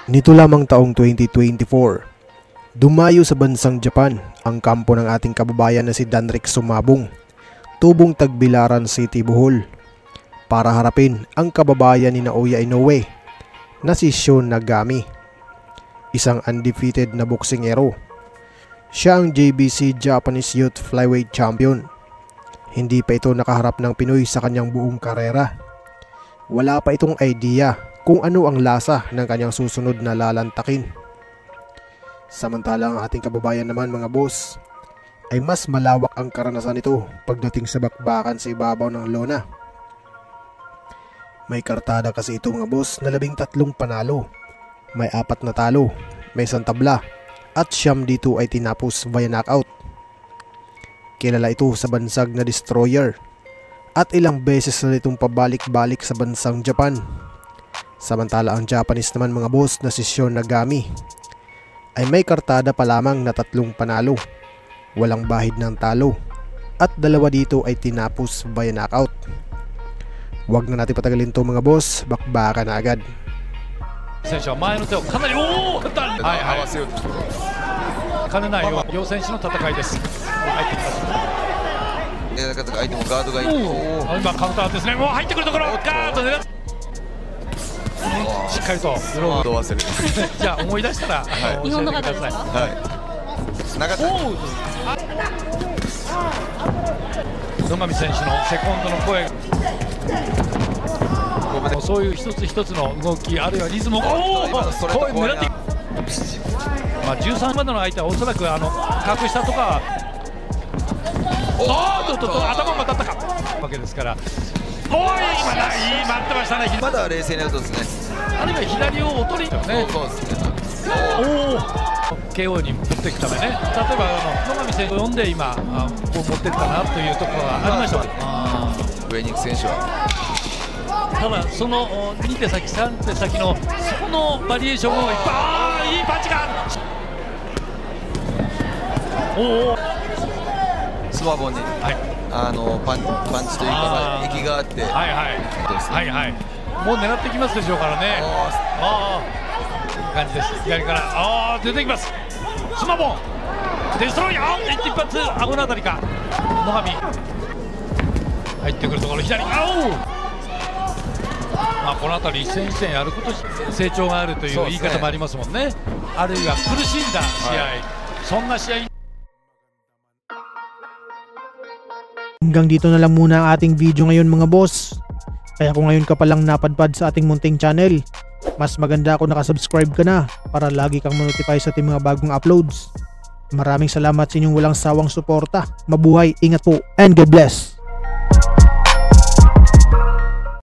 Nito lamang taong 2024, dumayo sa bansang Japan ang kampo ng ating kababayan na si Danrick Sumabong, tubong Tagbilaran City, Bohol, para harapin ang kababayan ni Naoya Inoue na si Shun Nagami, isang undefeated na boksingero. Siya ang JBC Japanese Youth Flyweight Champion. Hindi pa ito nakaharap ng Pinoy sa kanyang buong karera. Wala pa itong idea kung ano ang lasa ng kanyang susunod na lalantakin. Samantalang ang ating kababayan naman, mga boss, ay mas malawak ang karanasan nito pagdating sa bakbakan sa ibabaw ng lona. May kartada kasi ito, mga boss, na 13 panalo, may 4 na talo, may 1 tabla, at 9 dito ay tinapos via knockout. Kilala ito sa bansag na Destroyer at ilang beses na itong pabalik-balik sa bansang Japan. Samantala ang Japanese naman, mga boss, na si Shun Nagami ay may kartada pa lamang na 3 panalo, walang bahid ng talo, at 2 dito ay tinapos via knockout. Huwag na natin patagalin to, mga boss, bakbakan na agad. 選手は前の手をかなり合わせようと兼ねない両選手の戦いです。入ってきます。相手もガードがいい。今カウンターですね。もう入ってくるところガードでしっかりとブロードを合わせる。じゃあ思い出したら日本の方ですか。はい。長田野上選手のセコンドの声。そういう一つ一つの動き、あるいはリズムを狙っていく。13番の相手はおそらく格下とか頭が当たったかわけですから、今いい待ってましたね。まだ冷静にやるとですね、あるいは左をおとりね。そうですね。KO に持っていくためね、例えば野上選手を呼んで今こう持っていったなというところがありました。上に行く選手は。ただその2手先3手先のそこのバリエーションをいっぱいいいパンチがスマボンに、はい、パンチというか息があってもう狙ってきますでしょうからね。いい感じです。左から出てきます。スマボンデストロイヤー一発顎のあたりか。野上入ってくるところ左この辺り一戦一戦やること成長があるという言い方もありますもんね。あるいは苦しんだ試合、そんな試合。Hanggang dito na lang muna ang ating video ngayon, mga boss. Kaya kung ngayon ka palang napadpad sa ating munting channel, mas maganda kung nakasubscribe ka na para lagi kang ma-notify sa ating mga bagong uploads. Maraming salamat sa inyong walang sawang suporta. Mabuhay, ingat po, and God bless!